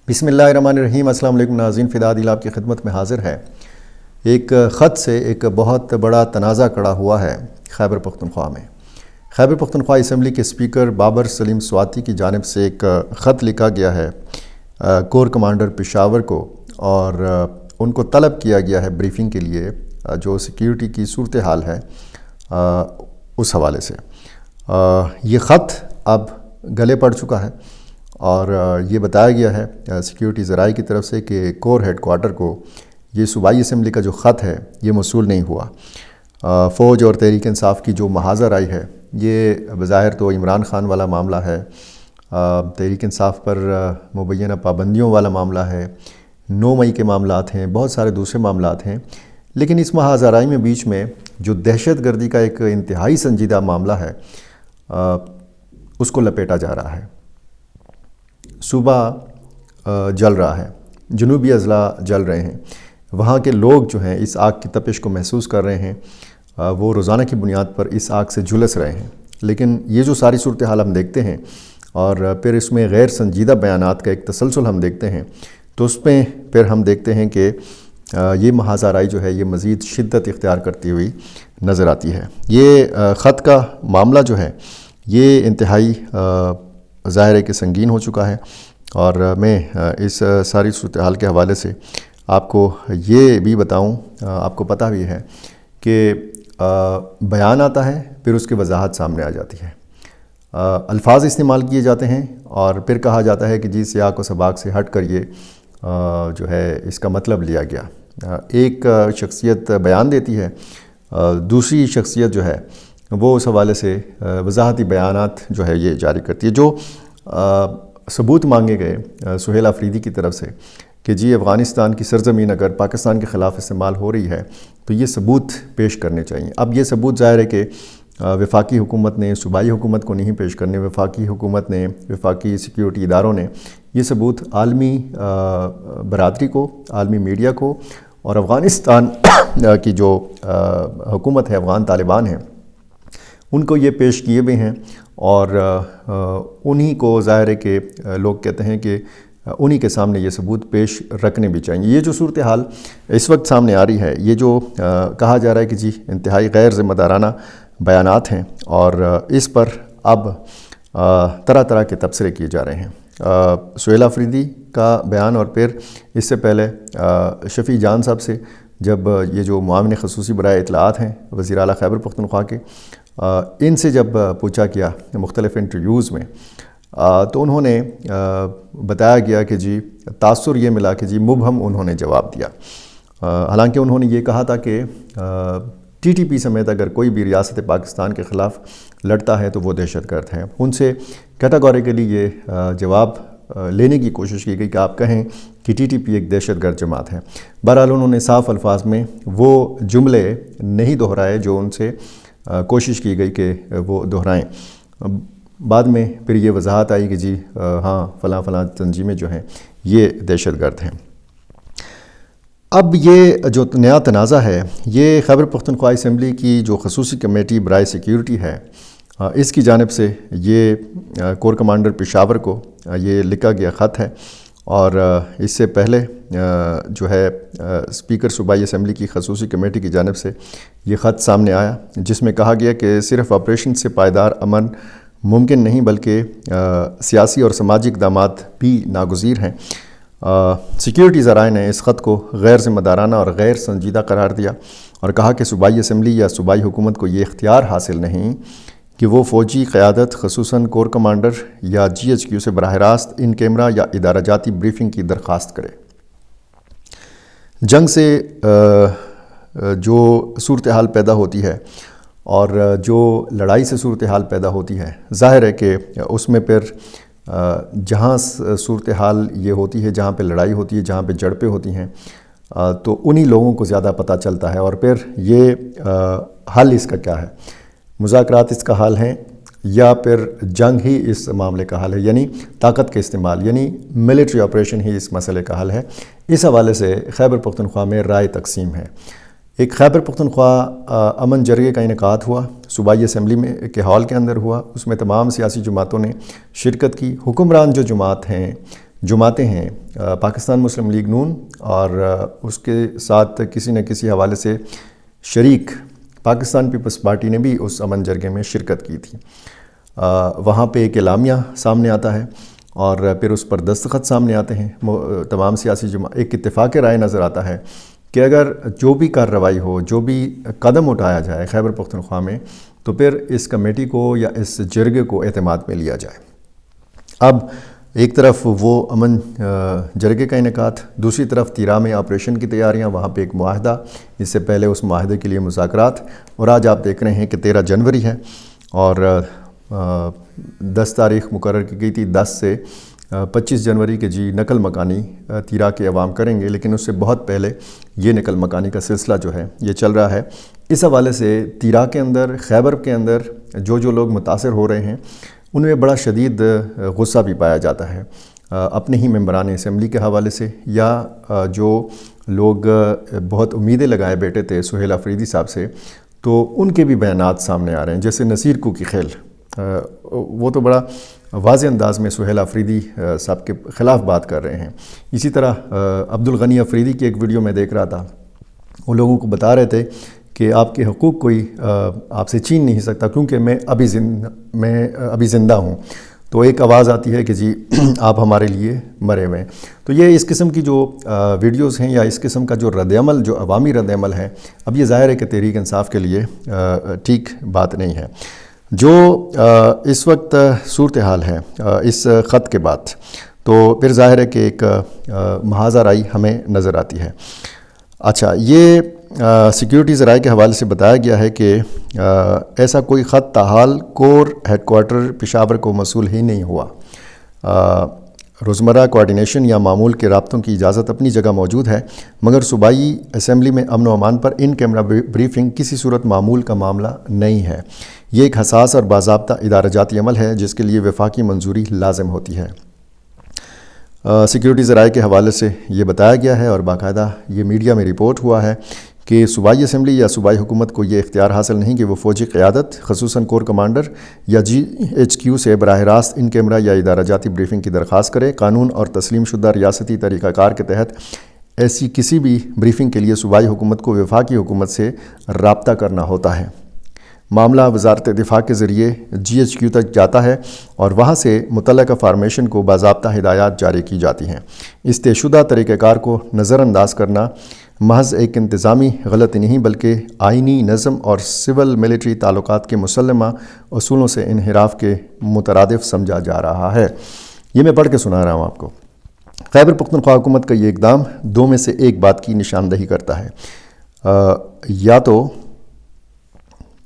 بسم اللہ الرحمن الرحیم۔ السلام علیکم ناظرین، فداء دل آپ کی خدمت میں حاضر ہے۔ ایک خط سے ایک بہت بڑا تنازع کڑا ہوا ہے خیبر پختونخوا میں۔ خیبر پختونخوا اسمبلی کے اسپیکر بابر سلیم سواتی کی جانب سے ایک خط لکھا گیا ہے کور کمانڈر پشاور کو، اور ان کو طلب کیا گیا ہے بریفنگ کے لیے جو سیکیورٹی کی صورتحال ہے اس حوالے سے۔ یہ خط اب گلے پڑ چکا ہے اور یہ بتایا گیا ہے سیکیورٹی ذرائع کی طرف سے کہ کور ہیڈ کوارٹر کو یہ صوبائی اسمبلی کا جو خط ہے یہ موصول نہیں ہوا۔ فوج اور تحریک انصاف کی جو محاذ رائے ہے یہ بظاہر تو عمران خان والا معاملہ ہے، تحریک انصاف پر مبینہ پابندیوں والا معاملہ ہے، 9 مئی کے معاملات ہیں، بہت سارے دوسرے معاملات ہیں، لیکن اس محاذ رائے میں بیچ میں جو دہشت گردی کا ایک انتہائی سنجیدہ معاملہ ہے اس کو لپیٹا جا رہا ہے۔ صوبہ جل رہا ہے، جنوبی اضلاع جل رہے ہیں، وہاں کے لوگ جو ہیں اس آگ کی تپش کو محسوس کر رہے ہیں، وہ روزانہ کی بنیاد پر اس آگ سے جھلس رہے ہیں۔ لیکن یہ جو ساری صورتحال ہم دیکھتے ہیں اور پھر اس میں غیر سنجیدہ بیانات کا ایک تسلسل ہم دیکھتے ہیں، تو اس میں پھر ہم دیکھتے ہیں کہ یہ محاذ آرائی جو ہے یہ مزید شدت اختیار کرتی ہوئی نظر آتی ہے۔ یہ خط کا معاملہ جو ہے یہ انتہائی ظاہر ہے کہ سنگین ہو چکا ہے، اور میں اس ساری صورتحال کے حوالے سے آپ کو یہ بھی بتاؤں، آپ کو پتہ بھی ہے کہ بیان آتا ہے پھر اس کی وضاحت سامنے آ جاتی ہے، الفاظ استعمال کیے جاتے ہیں اور پھر کہا جاتا ہے کہ جی سیاق و سباق سے ہٹ کر یہ جو ہے اس کا مطلب لیا گیا۔ ایک شخصیت بیان دیتی ہے، دوسری شخصیت جو ہے وہ اس حوالے سے وضاحتی بیانات جو ہے یہ جاری کرتی ہے۔ جو ثبوت مانگے گئے سہیل آفریدی کی طرف سے کہ جی افغانستان کی سرزمین اگر پاکستان کے خلاف استعمال ہو رہی ہے تو یہ ثبوت پیش کرنے چاہیے۔ اب یہ ثبوت ظاہر ہے کہ وفاقی حکومت نے صوبائی حکومت کو نہیں پیش کرنے، وفاقی حکومت نے، وفاقی سیکیورٹی اداروں نے یہ ثبوت عالمی برادری کو، عالمی میڈیا کو اور افغانستان کی جو حکومت ہے، افغان طالبان ہیں، ان کو یہ پیش کیے بھی ہیں، اور انہی کو ظاہر ہے کہ لوگ کہتے ہیں کہ انہی کے سامنے یہ ثبوت پیش رکھنے بھی چاہیے۔ یہ جو صورتحال اس وقت سامنے آ رہی ہے، یہ جو کہا جا رہا ہے کہ جی انتہائی غیر ذمہ دارانہ بیانات ہیں، اور اس پر اب طرح طرح کے تبصرے کیے جا رہے ہیں۔ سہیل آفریدی کا بیان، اور پھر اس سے پہلے شفیع جان صاحب سے جب یہ جو معاون خصوصی برائے اطلاعات ہیں وزیر اعلیٰ خیبر پختونخوا کے، ان سے جب پوچھا گیا مختلف انٹرویوز میں، تو انہوں نے بتایا گیا کہ جی تاثر یہ ملا کہ جی مبہم انہوں نے جواب دیا۔ حالانکہ انہوں نے یہ کہا تھا کہ ٹی ٹی پی سمیت اگر کوئی بھی ریاست پاکستان کے خلاف لڑتا ہے تو وہ دہشت گرد ہیں۔ ان سے کیٹاگوریکلی یہ جواب لینے کی کوشش کی گئی کہ آپ کہیں کہ ٹی ٹی پی ایک دہشت گرد جماعت ہے۔ بہرحال انہوں نے صاف الفاظ میں وہ جملے نہیں دہرائے جو ان سے کوشش کی گئی کہ وہ دہرائیں۔ بعد میں پھر یہ وضاحت آئی کہ جی ہاں فلاں فلاں تنظیمیں جو ہیں یہ دہشت گرد ہیں۔ اب یہ جو نیا تنازع ہے یہ خیبر پختونخوا اسمبلی کی جو خصوصی کمیٹی برائے سیکیورٹی ہے اس کی جانب سے یہ کور کمانڈر پشاور کو یہ لکھا گیا خط ہے، اور اس سے پہلے جو ہے اسپیکر صوبائی اسمبلی کی خصوصی کمیٹی کی جانب سے یہ خط سامنے آیا، جس میں کہا گیا کہ صرف آپریشن سے پائیدار امن ممکن نہیں بلکہ سیاسی اور سماجی اقدامات بھی ناگزیر ہیں۔ سیکیورٹی ذرائع نے اس خط کو غیر ذمہ دارانہ اور غیر سنجیدہ قرار دیا اور کہا کہ صوبائی اسمبلی یا صوبائی حکومت کو یہ اختیار حاصل نہیں کہ وہ فوجی قیادت خصوصاً کور کمانڈر یا جی ایچ کیو سے براہ راست ان کیمرہ یا ادارہ جاتی بریفنگ کی درخواست کرے۔ جنگ سے جو صورتحال پیدا ہوتی ہے اور جو لڑائی سے صورتحال پیدا ہوتی ہے، ظاہر ہے کہ اس میں پھر جہاں صورتحال یہ ہوتی ہے، جہاں پہ لڑائی ہوتی ہے، جہاں پہ جھڑپیں ہوتی ہیں، تو انہی لوگوں کو زیادہ پتہ چلتا ہے، اور پھر یہ حل اس کا کیا ہے، مذاکرات اس کا حل ہیں یا پھر جنگ ہی اس معاملے کا حل ہے، یعنی طاقت کے استعمال، یعنی ملٹری آپریشن ہی اس مسئلے کا حل ہے۔ اس حوالے سے خیبر پختونخوا میں رائے تقسیم ہے۔ ایک خیبر پختونخوا امن جرگے کا انعقاد ہوا، صوبائی اسمبلی میں کے ہال کے اندر ہوا، اس میں تمام سیاسی جماعتوں نے شرکت کی۔ حکمران جو جماعت ہیں جماعتیں ہیں پاکستان مسلم لیگ نون اور اس کے ساتھ کسی نہ کسی حوالے سے شریک پاکستان پیپلز پارٹی نے بھی اس امن جرگے میں شرکت کی تھی۔ وہاں پہ ایک اعلامیہ سامنے آتا ہے اور پھر اس پر دستخط سامنے آتے ہیں تمام سیاسی ایک اتفاق رائے نظر آتا ہے کہ اگر جو بھی کارروائی ہو، جو بھی قدم اٹھایا جائے خیبر پختونخوا میں، تو پھر اس کمیٹی کو یا اس جرگے کو اعتماد میں لیا جائے۔ اب ایک طرف وہ امن جرگے کا انعقاد، دوسری طرف تیرا میں آپریشن کی تیاریاں، وہاں پہ ایک معاہدہ، اس سے پہلے اس معاہدے کے لیے مذاکرات، اور آج آپ دیکھ رہے ہیں کہ 13 جنوری ہے اور 10 تاریخ مقرر کی گئی تھی 10 سے 25 جنوری کے جی نقل مکانی تیرا کے عوام کریں گے، لیکن اس سے بہت پہلے یہ نقل مکانی کا سلسلہ جو ہے یہ چل رہا ہے۔ اس حوالے سے تیرا کے اندر، خیبر کے اندر جو لوگ متاثر ہو رہے ہیں ان میں بڑا شدید غصہ بھی پایا جاتا ہے اپنے ہی ممبران اسمبلی کے حوالے سے، یا جو لوگ بہت امیدیں لگائے بیٹھے تھے سہیل آفریدی صاحب سے، تو ان کے بھی بیانات سامنے آ رہے ہیں، جیسے نصیر کوکی خیل، وہ تو بڑا واضح انداز میں سہیل آفریدی صاحب کے خلاف بات کر رہے ہیں۔ اسی طرح عبدالغنی آفریدی کی ایک ویڈیو میں دیکھ رہا تھا، وہ لوگوں کو بتا رہے تھے کہ آپ کے حقوق کوئی آپ سے چھین نہیں سکتا کیونکہ میں ابھی زندہ ہوں۔ تو ایک آواز آتی ہے کہ جی آپ ہمارے لیے مرے ہوئے ہیں۔ تو یہ اس قسم کی جو ویڈیوز ہیں یا اس قسم کا جو رد عمل، جو عوامی رد عمل ہے، اب یہ ظاہر ہے کہ تحریک انصاف کے لیے ٹھیک بات نہیں ہے۔ جو اس وقت صورتحال ہے اس خط کے بعد، تو پھر ظاہر ہے کہ ایک محاذ آرائی ہمیں نظر آتی ہے۔ اچھا، یہ سیکیورٹی ذرائع کے حوالے سے بتایا گیا ہے کہ ایسا کوئی خط تاحال کور ہیڈ کوارٹر پشاور کو موصول ہی نہیں ہوا۔ روزمرہ کوارڈینیشن یا معمول کے رابطوں کی اجازت اپنی جگہ موجود ہے، مگر صوبائی اسمبلی میں امن و امان پر ان کیمرہ بریفنگ کسی صورت معمول کا معاملہ نہیں ہے۔ یہ ایک حساس اور باضابطہ ادارہ جاتی عمل ہے جس کے لیے وفاقی منظوری لازم ہوتی ہے۔ سیکیورٹی ذرائع کے حوالے سے یہ بتایا گیا ہے اور باقاعدہ یہ میڈیا میں رپورٹ ہوا ہے کہ صوبائی اسمبلی یا صوبائی حکومت کو یہ اختیار حاصل نہیں کہ وہ فوجی قیادت، خصوصاً کور کمانڈر یا GHQ سے براہ راست ان کیمرہ یا ادارہ جاتی بریفنگ کی درخواست کرے۔ قانون اور تسلیم شدہ ریاستی طریقہ کار کے تحت ایسی کسی بھی بریفنگ کے لیے صوبائی حکومت کو وفاقی حکومت سے رابطہ کرنا ہوتا ہے۔ معاملہ وزارت دفاع کے ذریعے GHQ تک جاتا ہے اور وہاں سے متعلقہ فارمیشن کو باضابطہ ہدایات جاری کی جاتی ہیں۔ اس طے شدہ طریقہ کار کو نظر انداز کرنا محض ایک انتظامی غلطی نہیں بلکہ آئینی نظم اور سول ملٹری تعلقات کے مسلمہ اصولوں سے انحراف کے مترادف سمجھا جا رہا ہے۔ یہ میں پڑھ کے سنا رہا ہوں آپ کو۔ خیبر پختونخوا حکومت کا یہ اقدام دو میں سے ایک بات کی نشاندہی کرتا ہے۔ یا تو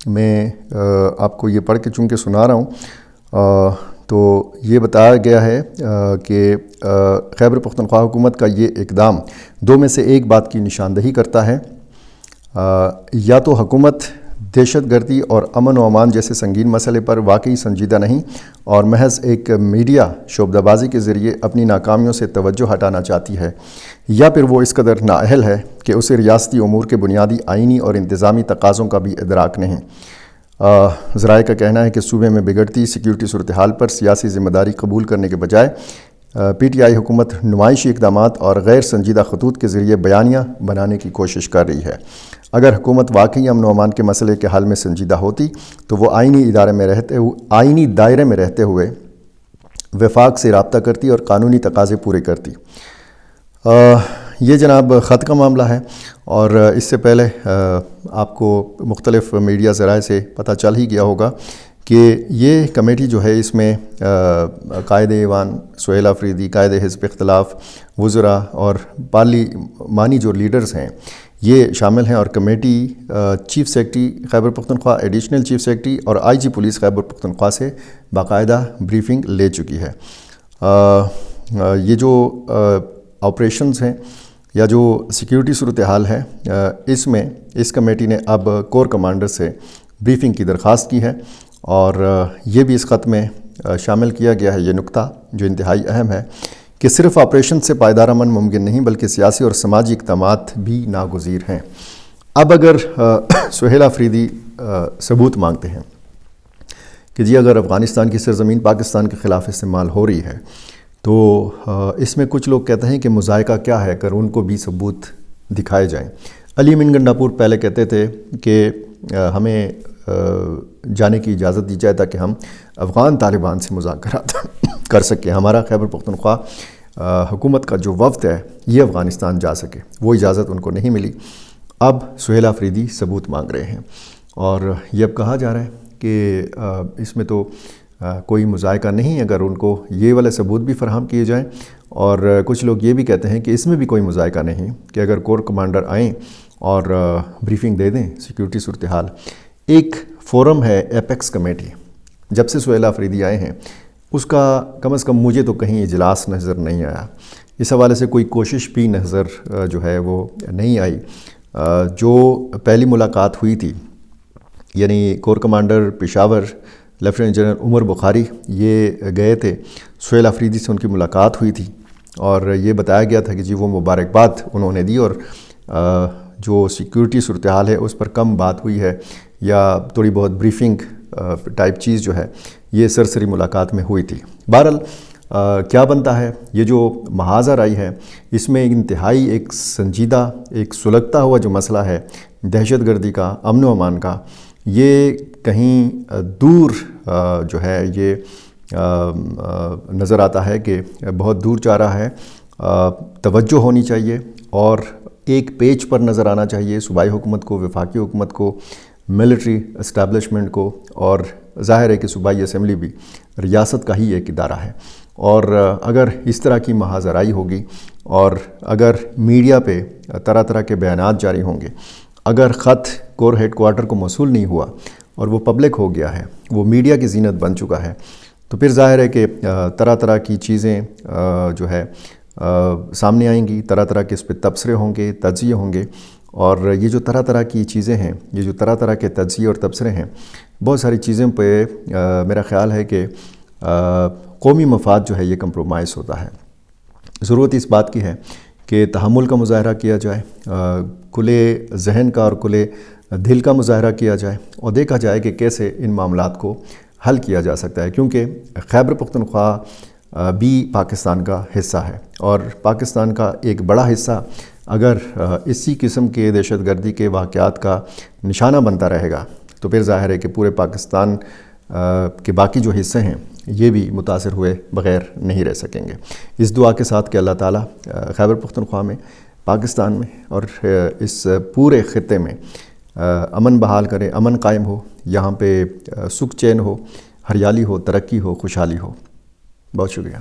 میں آپ کو یہ پڑھ کے چونکہ سنا رہا ہوں تو یہ بتایا گیا ہے کہ خیبر پختونخوا حکومت کا یہ اقدام دو میں سے ایک بات کی نشاندہی کرتا ہے۔ یا تو حکومت دہشت گردی اور امن و امان جیسے سنگین مسئلے پر واقعی سنجیدہ نہیں اور محض ایک میڈیا شعبدہ بازی کے ذریعے اپنی ناکامیوں سے توجہ ہٹانا چاہتی ہے، یا پھر وہ اس قدر نااہل ہے کہ اسے ریاستی امور کے بنیادی آئینی اور انتظامی تقاضوں کا بھی ادراک نہیں۔ ذرائع کا کہنا ہے کہ صوبے میں بگڑتی سیکیورٹی صورتحال پر سیاسی ذمہ داری قبول کرنے کے بجائے PTI حکومت نمائشی اقدامات اور غیر سنجیدہ خطوط کے ذریعے بیانیہ بنانے کی کوشش کر رہی ہے۔ اگر حکومت واقعی امن و امان کے مسئلے کے حل میں سنجیدہ ہوتی تو وہ آئینی دائرے میں رہتے ہوئے وفاق سے رابطہ کرتی اور قانونی تقاضے پورے کرتی۔ یہ جناب خط کا معاملہ ہے اور اس سے پہلے آپ کو مختلف میڈیا ذرائع سے پتہ چل ہی گیا ہوگا کہ یہ کمیٹی جو ہے اس میں قائد ایوان سہیل آفریدی، قائد حزب اختلاف، وزراء اور پارلیمانی جو لیڈرز ہیں یہ شامل ہیں، اور committee chief secretary Khyber Pakhtunkhwa, additional chief secretary اور IG پولیس خیبر پختونخوا سے باقاعدہ بریفنگ لے چکی ہے۔ یہ جو آپریشنز ہیں یا جو سیکیورٹی صورتحال ہے اس کمیٹی نے اب کور کمانڈر سے بریفنگ کی درخواست کی ہے، اور یہ بھی اس خط میں شامل کیا گیا ہے یہ نکتہ جو انتہائی اہم ہے کہ صرف آپریشن سے پائیدار امن ممکن نہیں بلکہ سیاسی اور سماجی اقدامات بھی ناگزیر ہیں۔ اب اگر سہیل آفریدی ثبوت مانگتے ہیں کہ جی اگر افغانستان کی سرزمین پاکستان کے خلاف استعمال ہو رہی ہے تو اس میں کچھ لوگ کہتے ہیں کہ مذائقہ کیا ہے اگر ان کو بھی ثبوت دکھائے جائیں۔ علی امین گنڈاپور پہلے کہتے تھے کہ ہمیں جانے کی اجازت دی جائے تاکہ ہم افغان طالبان سے مذاکرات کر سکیں، ہمارا خیبر پختونخوا حکومت کا جو وفد ہے یہ افغانستان جا سکے، وہ اجازت ان کو نہیں ملی۔ اب سہیل آفریدی ثبوت مانگ رہے ہیں اور یہ اب کہا جا رہا ہے کہ اس میں تو کوئی مذائقہ نہیں اگر ان کو یہ والے ثبوت بھی فراہم کیے جائیں، اور کچھ لوگ یہ بھی کہتے ہیں کہ اس میں بھی کوئی مذائقہ نہیں کہ اگر کور کمانڈر آئیں اور بریفنگ دے دیں سیکیورٹی صورتحال۔ ایک فورم ہے ایپیکس کمیٹی، جب سے سہیل آفریدی آئے ہیں اس کا کم از کم مجھے تو کہیں اجلاس نظر نہیں آیا، اس حوالے سے کوئی کوشش بھی نظر جو ہے وہ نہیں آئی۔ جو پہلی ملاقات ہوئی تھی یعنی core commander Peshawar lieutenant general Umar Bukhari یہ گئے تھے، سہیل آفریدی سے ان کی ملاقات ہوئی تھی اور یہ بتایا گیا تھا کہ جی وہ مبارکباد انہوں نے دی، اور جو سیکیورٹی صورتحال ہے اس پر کم بات ہوئی ہے یا تھوڑی بہت بریفنگ ٹائپ چیز جو ہے یہ سرسری ملاقات میں ہوئی تھی۔ بہرحال کیا بنتا ہے، یہ جو محاذ آرائی ہے اس میں انتہائی ایک سنجیدہ ایک سلگتا ہوا جو مسئلہ ہے دہشت گردی کا، امن و امان کا، یہ کہیں دور جو ہے یہ نظر آتا ہے کہ بہت دور جا رہا ہے۔ توجہ ہونی چاہیے اور ایک پیج پر نظر آنا چاہیے صوبائی حکومت کو، وفاقی حکومت کو، ملٹری اسٹیبلشمنٹ کو، اور ظاہر ہے کہ صوبائی اسمبلی بھی ریاست کا ہی ایک ادارہ ہے۔ اور اگر اس طرح کی محاذ آرائی ہوگی اور اگر میڈیا پہ طرح طرح کے بیانات جاری ہوں گے، اگر خط کور ہیڈ کوارٹر کو موصول نہیں ہوا اور وہ پبلک ہو گیا ہے، وہ میڈیا کی زینت بن چکا ہے، تو پھر ظاہر ہے کہ طرح طرح کی چیزیں جو ہے سامنے آئیں گی، طرح طرح کے اس پہ تبصرے ہوں گے، تجزیے ہوں گے، اور یہ جو طرح طرح کی چیزیں ہیں، یہ جو طرح طرح کے تجزیے اور تبصرے ہیں، بہت ساری چیزیں پہ میرا خیال ہے کہ قومی مفاد جو ہے یہ کمپرومائز ہوتا ہے۔ ضرورت اس بات کی ہے کہ تحمل کا مظاہرہ کیا جائے، کھلے ذہن کا اور کھلے دل کا مظاہرہ کیا جائے اور دیکھا جائے کہ کیسے ان معاملات کو حل کیا جا سکتا ہے، کیونکہ خیبر پختونخوا بھی پاکستان کا حصہ ہے، اور پاکستان کا ایک بڑا حصہ اگر اسی قسم کے دہشت گردی کے واقعات کا نشانہ بنتا رہے گا تو پھر ظاہر ہے کہ پورے پاکستان کے باقی جو حصے ہیں یہ بھی متاثر ہوئے بغیر نہیں رہ سکیں گے۔ اس دعا کے ساتھ کہ اللہ تعالیٰ خیبر پختونخوا میں، پاکستان میں اور اس پورے خطے میں امن بحال کرے، امن قائم ہو، یہاں پہ سکھ چین ہو، ہریالی ہو، ترقی ہو، خوشحالی ہو۔ بہت شکریہ۔